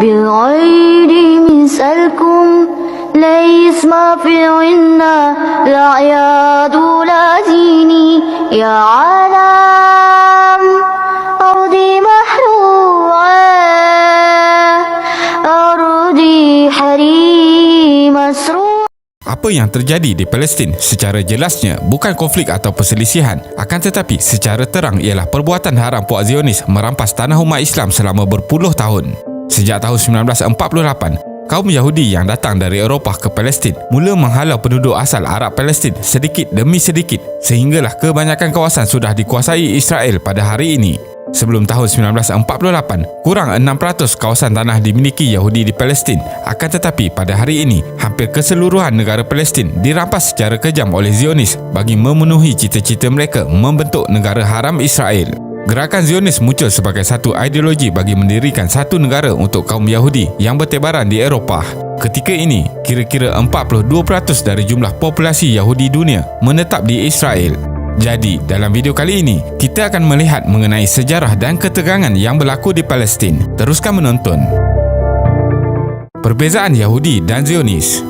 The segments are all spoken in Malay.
بغير مثلكم ليس ما في عنا لا عياد ولا ديني يا عالم أرضي محروقة أرضي حريم مسروق. Apa yang terjadi di Palestin secara jelasnya bukan konflik atau perselisihan, akan tetapi secara terang ialah perbuatan haram puak Zionis merampas tanah umat Islam selama berpuluh tahun. Sejak tahun 1948, kaum Yahudi yang datang dari Eropah ke Palestin mula menghalau penduduk asal Arab Palestin sedikit demi sedikit sehinggalah kebanyakan kawasan sudah dikuasai Israel pada hari ini. Sebelum tahun 1948, kurang 6% kawasan tanah dimiliki Yahudi di Palestin. Akan tetapi pada hari ini, hampir keseluruhan negara Palestin dirampas secara kejam oleh Zionis bagi memenuhi cita-cita mereka membentuk negara haram Israel. Gerakan Zionis muncul sebagai satu ideologi bagi mendirikan satu negara untuk kaum Yahudi yang bertebaran di Eropah. Ketika ini, kira-kira 42% dari jumlah populasi Yahudi dunia menetap di Israel. Jadi, dalam video kali ini, kita akan melihat mengenai sejarah dan ketegangan yang berlaku di Palestin. Teruskan menonton. Perbezaan Yahudi dan Zionis.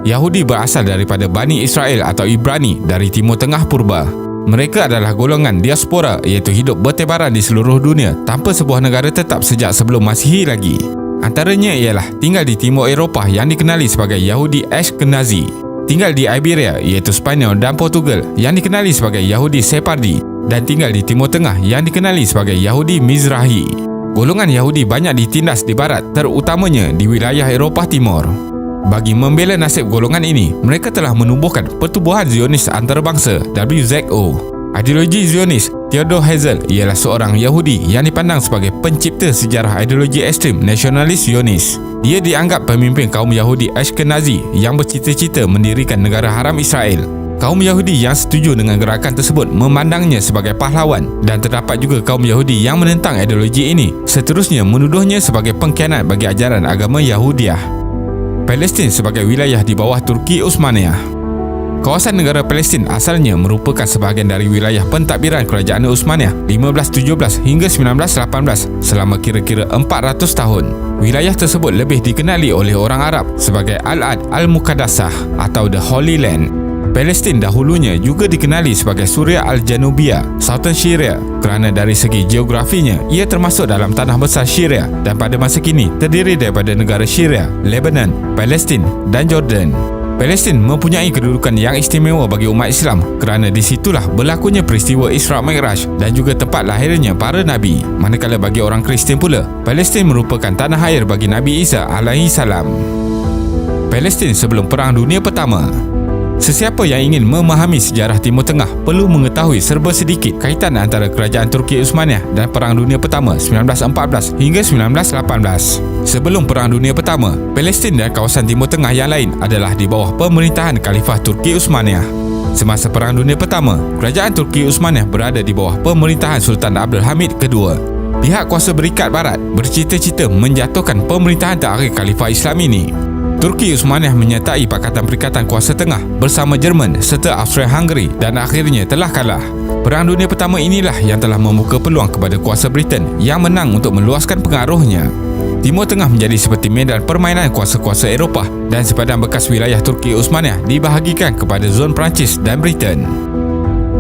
Yahudi berasal daripada Bani Israel atau Ibrani dari Timur Tengah Purba. Mereka adalah golongan diaspora iaitu hidup bertebaran di seluruh dunia tanpa sebuah negara tetap sejak sebelum Masihi lagi. Antaranya ialah tinggal di Timur Eropah yang dikenali sebagai Yahudi Ashkenazi, tinggal di Iberia iaitu Spanyol dan Portugal yang dikenali sebagai Yahudi Sephardi, dan tinggal di Timur Tengah yang dikenali sebagai Yahudi Mizrahi. Golongan Yahudi banyak ditindas di barat, terutamanya di wilayah Eropah Timur. Bagi membela nasib golongan ini, mereka telah menubuhkan Pertubuhan Zionis Antarabangsa WZO. Ideologi Zionis, Theodor Herzl ialah seorang Yahudi yang dipandang sebagai pencipta sejarah ideologi ekstrim nasionalis Zionis. Dia dianggap pemimpin kaum Yahudi Ashkenazi yang bercita-cita mendirikan negara haram Israel. Kaum Yahudi yang setuju dengan gerakan tersebut memandangnya sebagai pahlawan, dan terdapat juga kaum Yahudi yang menentang ideologi ini, seterusnya menuduhnya sebagai pengkhianat bagi ajaran agama Yahudiah. Palestin sebagai wilayah di bawah Turki Utsmaniyah. Kawasan negara Palestin asalnya merupakan sebahagian dari wilayah pentadbiran Kerajaan Utsmaniyah 1517 hingga 1918 selama kira-kira 400 tahun. Wilayah tersebut lebih dikenali oleh orang Arab sebagai Al-Ard Al-Muqaddasah atau The Holy Land. Palestin dahulunya juga dikenali sebagai Suria Al-Janubiyah, Southern Syria, kerana dari segi geografinya ia termasuk dalam tanah besar Syria dan pada masa kini terdiri daripada negara Syria, Lebanon, Palestin dan Jordan. Palestin mempunyai kedudukan yang istimewa bagi umat Islam kerana di situlah berlakunya peristiwa Isra Mi'raj dan juga tempat lahirnya para nabi. Manakala bagi orang Kristian pula, Palestin merupakan tanah air bagi Nabi Isa alaihi salam. Palestin sebelum Perang Dunia Pertama. Sesiapa yang ingin memahami sejarah Timur Tengah perlu mengetahui serba sedikit kaitan antara Kerajaan Turki Utsmaniyah dan Perang Dunia Pertama 1914 hingga 1918. Sebelum Perang Dunia Pertama, Palestin dan kawasan Timur Tengah yang lain adalah di bawah pemerintahan Khalifah Turki Utsmaniyah. Semasa Perang Dunia Pertama, Kerajaan Turki Utsmaniyah berada di bawah pemerintahan Sultan Abdul Hamid II. Pihak kuasa berikat barat bercita-cita menjatuhkan pemerintahan terakhir Khalifah Islam ini. Turki Utsmaniyah menyertai Pakatan Perikatan Kuasa Tengah bersama Jerman serta Austria-Hungary dan akhirnya telah kalah. Perang Dunia Pertama inilah yang telah membuka peluang kepada kuasa Britain yang menang untuk meluaskan pengaruhnya. Timur Tengah menjadi seperti medan permainan kuasa-kuasa Eropah dan sepadan bekas wilayah Turki Utsmaniyah dibahagikan kepada zon Perancis dan Britain.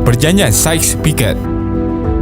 Perjanjian Sykes-Picot.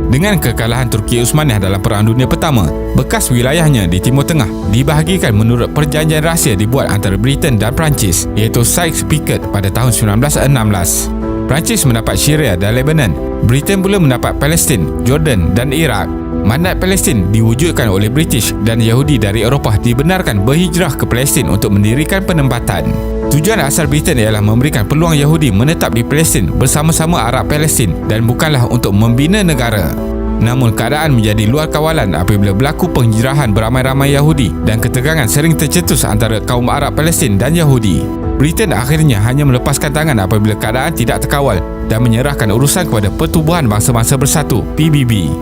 Dengan kekalahan Turki Utsmaniyah dalam Perang Dunia Pertama, bekas wilayahnya di Timur Tengah dibahagikan menurut perjanjian rahsia dibuat antara Britain dan Perancis iaitu Sykes-Picot pada tahun 1916. Perancis mendapat Syria dan Lebanon, Britain pula mendapat Palestin, Jordan dan Iraq. Mandat Palestin diwujudkan oleh British dan Yahudi dari Eropah dibenarkan berhijrah ke Palestin untuk mendirikan penempatan. Tujuan asal Britain ialah memberikan peluang Yahudi menetap di Palestin bersama-sama Arab Palestin dan bukanlah untuk membina negara. Namun keadaan menjadi luar kawalan apabila berlaku penghijrahan beramai-ramai Yahudi dan ketegangan sering tercetus antara kaum Arab Palestin dan Yahudi. Britain akhirnya hanya melepaskan tangan apabila keadaan tidak terkawal dan menyerahkan urusan kepada Pertubuhan Bangsa-Bangsa Bersatu (PBB).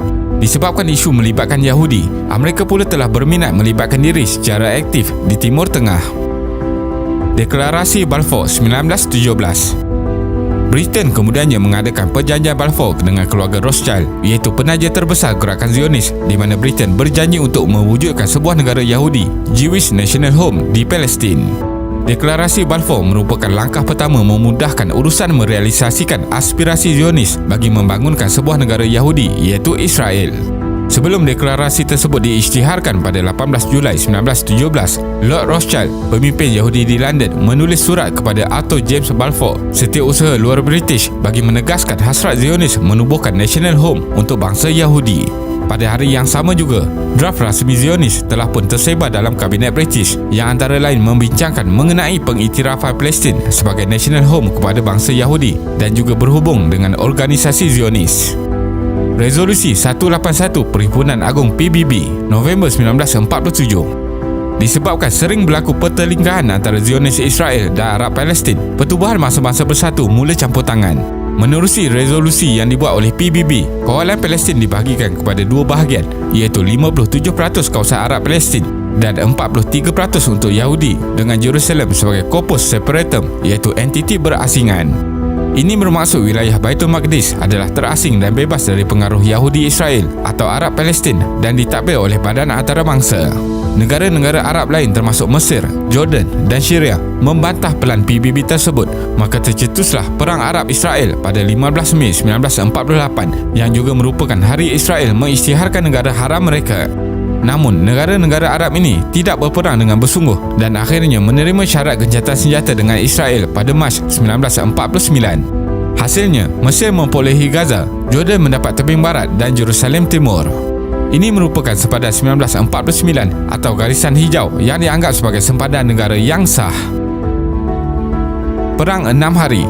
Disebabkan isu melibatkan Yahudi, Amerika pula telah berminat melibatkan diri secara aktif di Timur Tengah. Deklarasi Balfour 1917. Britain kemudiannya mengadakan perjanjian Balfour dengan keluarga Rothschild, iaitu penaja terbesar gerakan Zionis, di mana Britain berjanji untuk mewujudkan sebuah negara Yahudi, Jewish National Home, di Palestin. Deklarasi Balfour merupakan langkah pertama memudahkan urusan merealisasikan aspirasi Zionis bagi membangunkan sebuah negara Yahudi, iaitu Israel. Sebelum deklarasi tersebut diisytiharkan pada 18 Julai 1917, Lord Rothschild, pemimpin Yahudi di London, menulis surat kepada Arthur James Balfour, setiausaha luar British, bagi menegaskan hasrat Zionis menubuhkan National Home untuk bangsa Yahudi. Pada hari yang sama juga, draft rasmi Zionis telah pun tersebar dalam Kabinet British yang antara lain membincangkan mengenai pengiktirafan Palestin sebagai National Home kepada bangsa Yahudi dan juga berhubung dengan organisasi Zionis. Resolusi 181 Perhimpunan Agung PBB November 1947. Disebabkan sering berlaku pertelingkahan antara Zionis Israel dan Arab Palestin, Pertubuhan Masa-Masa Bersatu mula campur tangan. Menerusi resolusi yang dibuat oleh PBB, kawalan Palestin dibahagikan kepada dua bahagian, iaitu 57% kawasan Arab Palestin dan 43% untuk Yahudi, dengan Jerusalem sebagai corpus separatum, iaitu entiti berasingan. Ini bermaksud wilayah Baitul Maqdis adalah terasing dan bebas dari pengaruh Yahudi Israel atau Arab Palestin dan ditadbir oleh badan antarabangsa. Negara-negara Arab lain termasuk Mesir, Jordan dan Syria membantah pelan PBB tersebut, maka tercetuslah Perang Arab Israel pada 15 Mei 1948 yang juga merupakan hari Israel mengisytiharkan negara haram mereka. Namun, negara-negara Arab ini tidak berperang dengan bersungguh dan akhirnya menerima syarat gencatan senjata dengan Israel pada Mac 1949. Hasilnya, Mesir memperolehi Gaza, Jordan mendapat tebing barat dan Jerusalem Timur. Ini merupakan sempadan 1949 atau garisan hijau yang dianggap sebagai sempadan negara yang sah. Perang 6 hari.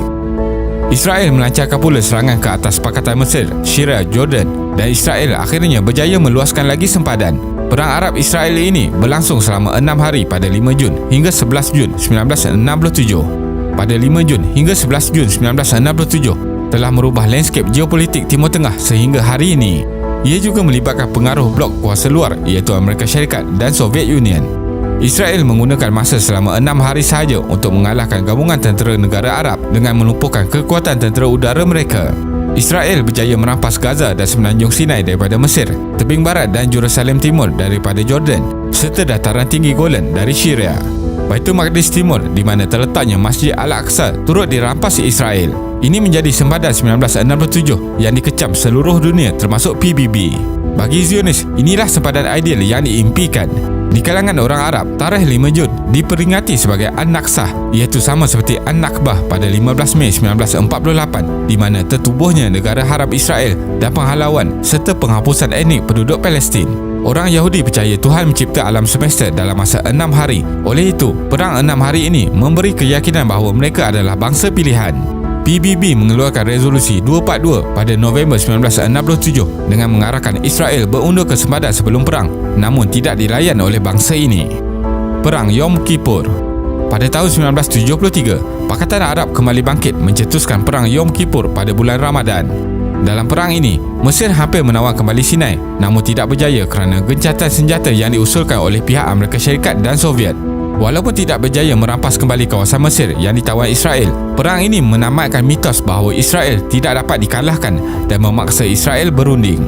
Israel melancarkan pula serangan ke atas Pakatan Mesir, Syria, Jordan, dan Israel akhirnya berjaya meluaskan lagi sempadan. Perang Arab Israel ini berlangsung selama 6 hari pada 5 Jun hingga 11 Jun 1967. Pada 5 Jun hingga 11 Jun 1967 telah merubah landscape geopolitik Timur Tengah sehingga hari ini. Ia juga melibatkan pengaruh blok kuasa luar, iaitu Amerika Syarikat dan Soviet Union. Israel menggunakan masa selama 6 hari sahaja untuk mengalahkan gabungan tentera negara Arab dengan melumpuhkan kekuatan tentera udara mereka. Israel berjaya merampas Gaza dan Semenanjung Sinai daripada Mesir, tebing barat dan Jerusalem Timur daripada Jordan, serta dataran tinggi Golan dari Syria. Baitul Maqdis Timur, di mana terletaknya Masjid Al-Aqsa, turut dirampas Israel. Ini menjadi sempadan 1967 yang dikecam seluruh dunia termasuk PBB. Bagi Zionis, inilah sempadan ideal yang diimpikan. Di kalangan orang Arab, tarikh 5 Jun diperingati sebagai An-Naksah, iaitu sama seperti An-Nakbah pada 15 Mei 1948, di mana tertubuhnya negara haram Israel dan penghalauan serta penghapusan etnik penduduk Palestin. Orang Yahudi percaya Tuhan mencipta alam semesta dalam masa 6 hari. Oleh itu, perang 6 hari ini memberi keyakinan bahawa mereka adalah bangsa pilihan. PBB mengeluarkan resolusi 242 pada November 1967 dengan mengarahkan Israel berundur ke sempadan sebelum perang, namun tidak dilayan oleh bangsa ini. Perang Yom Kippur. Pada tahun 1973, Pakatan Arab kembali bangkit mencetuskan Perang Yom Kippur pada bulan Ramadan. Dalam perang ini, Mesir hampir menawar kembali Sinai, namun tidak berjaya kerana gencatan senjata yang diusulkan oleh pihak Amerika Syarikat dan Soviet. Walaupun tidak berjaya merampas kembali kawasan Mesir yang ditawan Israel, perang ini menamatkan mitos bahawa Israel tidak dapat dikalahkan dan memaksa Israel berunding.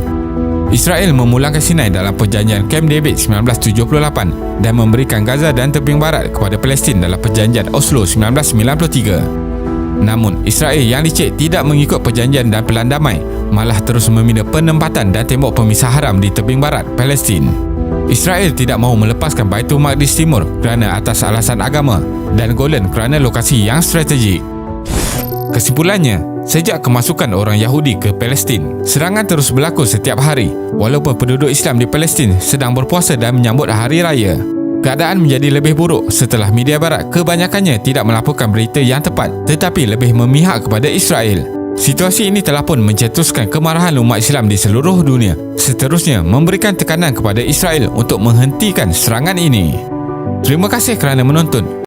Israel memulangkan Sinai dalam perjanjian Camp David 1978 dan memberikan Gaza dan tebing barat kepada Palestin dalam perjanjian Oslo 1993. Namun, Israel yang licik tidak mengikut perjanjian dan pelan damai, malah terus meminta penempatan dan tembok pemisah haram di tebing barat Palestin. Israel tidak mahu melepaskan Baitul Maqdis Timur kerana atas alasan agama dan Golan kerana lokasi yang strategik. Kesimpulannya, sejak kemasukan orang Yahudi ke Palestin, serangan terus berlaku setiap hari walaupun penduduk Islam di Palestin sedang berpuasa dan menyambut hari raya. Keadaan menjadi lebih buruk setelah media barat kebanyakannya tidak melaporkan berita yang tepat tetapi lebih memihak kepada Israel. Situasi ini telah pun mencetuskan kemarahan umat Islam di seluruh dunia, seterusnya memberikan tekanan kepada Israel untuk menghentikan serangan ini. Terima kasih kerana menonton.